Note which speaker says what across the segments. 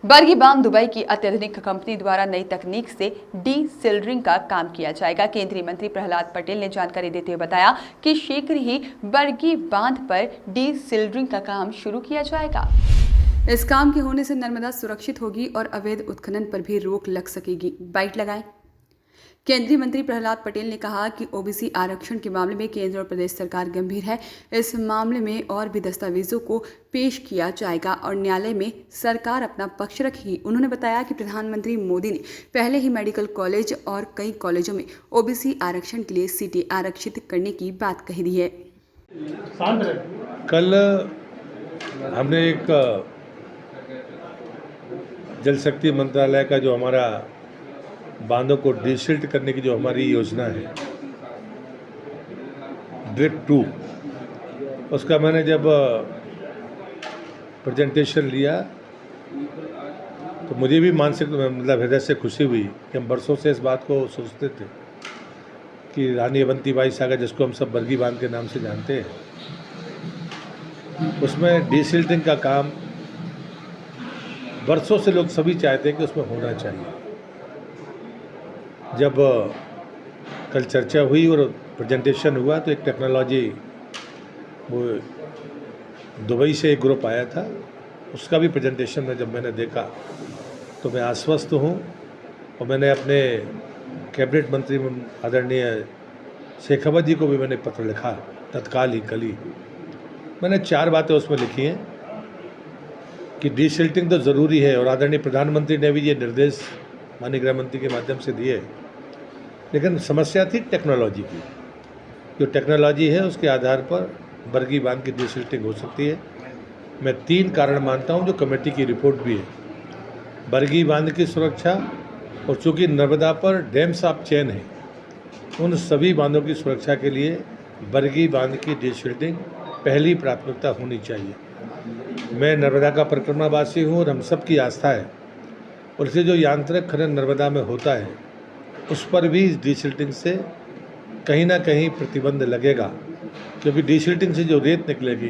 Speaker 1: बरगी बांध दुबई की अत्याधुनिक कंपनी द्वारा नई तकनीक से डी-सिल्डरिंग का काम किया जाएगा। केंद्रीय मंत्री प्रहलाद पटेल ने जानकारी देते हुए बताया कि शीघ्र ही बरगी बांध पर डी-सिल्डरिंग का काम शुरू किया जाएगा। इस काम के होने से नर्मदा सुरक्षित होगी और अवैध उत्खनन पर भी रोक लग सकेगी। बाइट लगाएं। केंद्रीय मंत्री प्रहलाद पटेल ने कहा कि ओबीसी आरक्षण के मामले में केंद्र और प्रदेश सरकार गंभीर है। इस मामले में और भी दस्तावेजों को पेश किया जाएगा और न्यायालय में सरकार अपना पक्ष रखेगी। उन्होंने बताया कि प्रधानमंत्री मोदी ने पहले ही मेडिकल कॉलेज और कई कॉलेजों में ओबीसी आरक्षण के लिए सीटें आरक्षित करने की बात कही दी है।
Speaker 2: कल हमने एक जल शक्ति मंत्रालय का जो हमारा बांधों को डिसिल्ट करने की जो हमारी योजना है ड्रिप 2, उसका मैंने जब प्रेजेंटेशन लिया तो मुझे भी मानसिक मतलब हृदय से खुशी हुई कि हम बरसों से इस बात को सोचते थे कि रानी अवंतीबाई सागर, जिसको हम सब बरगी बांध के नाम से जानते हैं, उसमें डिसिल्टिंग का काम बरसों से लोग सभी चाहते हैं कि उसमें होना चाहिए। जब कल चर्चा हुई और प्रेजेंटेशन हुआ तो एक टेक्नोलॉजी वो दुबई से एक ग्रुप आया था, उसका भी प्रेजेंटेशन में जब मैंने देखा तो मैं आश्वस्त हूँ और मैंने अपने कैबिनेट मंत्री आदरणीय शेखावत जी को भी मैंने पत्र लिखा तत्काल ही कल ही। मैंने 4 बातें उसमें लिखी हैं कि डिसिल्टिंग तो ज़रूरी है और आदरणीय प्रधानमंत्री ने भी ये निर्देश माननीय गृह मंत्री के माध्यम से दिए, लेकिन समस्या थी टेक्नोलॉजी की। जो टेक्नोलॉजी है उसके आधार पर बरगी बांध की डिसिल्टिंग हो सकती है। मैं 3 कारण मानता हूं जो कमेटी की रिपोर्ट भी है। बरगी बांध की सुरक्षा और चूँकि नर्मदा पर डैम्स ऑफ चेन है, उन सभी बांधों की सुरक्षा के लिए बरगी बांध की डिसिल्टिंग पहली प्राथमिकता होनी चाहिए। मैं नर्मदा का परिक्रमावासी हूँ और हम सब की आस्था है और इससे जो यांत्रिक खनन नर्मदा में होता है उस पर भी इस डिसिल्टिंग से कहीं ना कहीं प्रतिबंध लगेगा, क्योंकि डिसिल्टिंग से जो रेत निकलेगी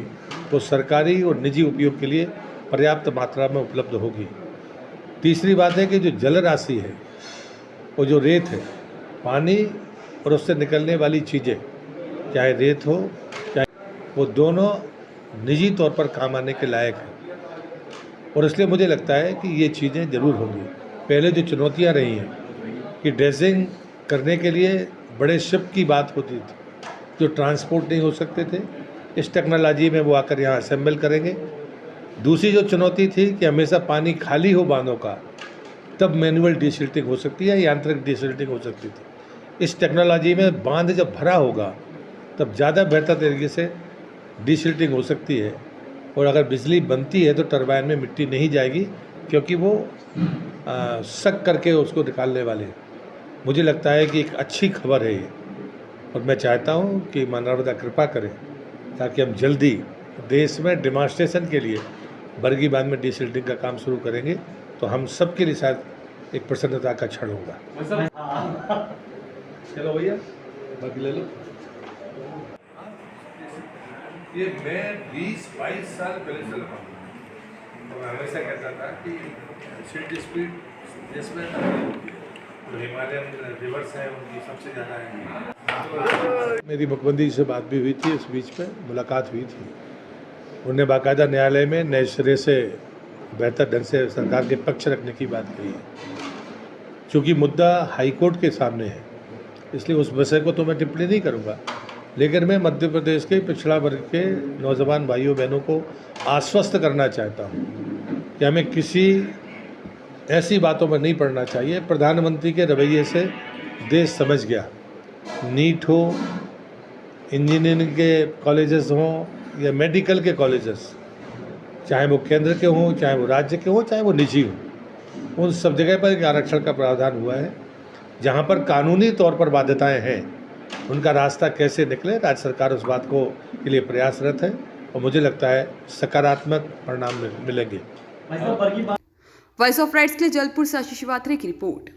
Speaker 2: वो सरकारी और निजी उपयोग के लिए पर्याप्त मात्रा में उपलब्ध होगी। तीसरी बात है कि जो जल राशि है वो जो रेत है, पानी और उससे निकलने वाली चीज़ें, चाहे रेत हो चाहे, वो दोनों निजी तौर पर काम आने के लायक है और इसलिए मुझे लगता है कि ये चीज़ें ज़रूर होंगी। पहले जो चुनौतियाँ रही हैं कि ड्रेसिंग करने के लिए बड़े शिप की बात होती थी जो ट्रांसपोर्ट नहीं हो सकते थे, इस टेक्नोलॉजी में वो आकर यहाँ असेंबल करेंगे। दूसरी जो चुनौती थी कि हमेशा पानी खाली हो बांधों का, तब मैनुअल डिसिल्टिंग हो सकती है, यांत्रिक डिसिल्टिंग हो सकती थी। इस टेक्नोलॉजी में बांध जब भरा होगा तब ज़्यादा बेहतर तरीके से डिसिल्टिंग हो सकती है और अगर बिजली बनती है तो टरबाइन में मिट्टी नहीं जाएगी, क्योंकि वो सक करके उसको निकालने वाले हैं। मुझे लगता है कि एक अच्छी खबर है ये और मैं चाहता हूँ कि मां नर्मदा कृपा करें ताकि हम जल्दी देश में डेमोन्स्ट्रेशन के लिए बरगी बांध में डिसिल्टिंग का काम शुरू करेंगे तो हम सबके लिए शायद एक प्रसन्नता का क्षण होगा। चलो भैया बाकी ले लो। ये मैं 20-22 साल पहले से लगा और हमेशा कहता था कि सिल्ट स्पीड जिसमें तो हिमालयन रिवर्स है उनकी सबसे ज़्यादा है। मेरी मुख्यमंत्री से बात भी हुई थी, इस बीच में मुलाकात हुई थी। उन्होंने बाकायदा न्यायालय में नए सिरे से बेहतर ढंग से सरकार के पक्ष रखने की बात कही है। चूँकि मुद्दा हाईकोर्ट के सामने है इसलिए उस विषय को तो मैं टिप्पणी नहीं करूँगा, लेकिन मैं मध्य प्रदेश के पिछड़ा वर्ग के नौजवान भाइयों बहनों को आश्वस्त करना चाहता हूँ कि हमें किसी ऐसी बातों में नहीं पड़ना चाहिए। प्रधानमंत्री के रवैये से देश समझ गया, नीट हो, इंजीनियरिंग के कॉलेजेस हों या मेडिकल के कॉलेजेस, चाहे वो केंद्र के हों, चाहे वो राज्य के हों, चाहे वो निजी हों, उन सब जगह पर एक आरक्षण का प्रावधान हुआ है। जहाँ पर कानूनी तौर पर बाध्यताएँ हैं उनका रास्ता कैसे निकले, राज्य सरकार उस बात को के लिए प्रयासरत है और मुझे लगता है सकारात्मक परिणाम मिलेंगे।
Speaker 1: वॉइस ऑफ राइट्स के लिए जलपुर से आशीष श्रीवास्तव की रिपोर्ट।